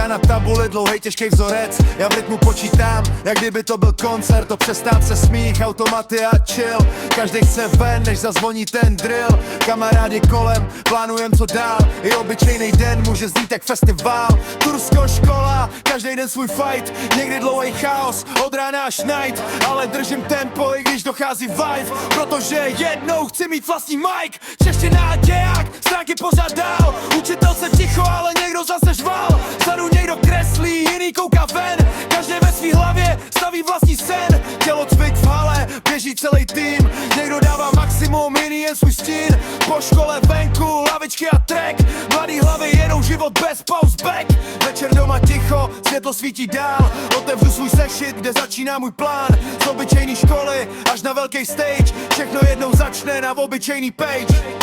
na tabuli dlouhej těžký vzorec. Já v rytmu počítám, jak kdyby to byl koncert. To přestát se smích, automaty a chill. Každý chce ven, než zazvoní ten drill. Kamarádi kolem, plánujem co dál. I obyčejný den může znít jak festival. Tursko škola, každý den svůj fight. Někdy dlouhý chaos, od rána až night. Ale držím tempo, i když dochází vibe. Protože jednou chci mít vlastní mic. Čeština a děják, stránky pořád dál. Učitel se ticho, ale někdo zase žval. Vzadu někdo kreslí, jiný kouká ven. Každý ve svý hlavě staví vlastní sen. Tělocvik v hale, běží celý tým. Někdo dává maximum, jiný jen svůj stín. Po škole venku, lavičky a track. Mladý hlavy jedou život bez pause back. Večer doma ticho, světlo svítí dál. Otevřu svůj sešit, kde začíná můj plán. Z obyčejný školy až na velký stage. Všechno jednou začne na obyčejný page.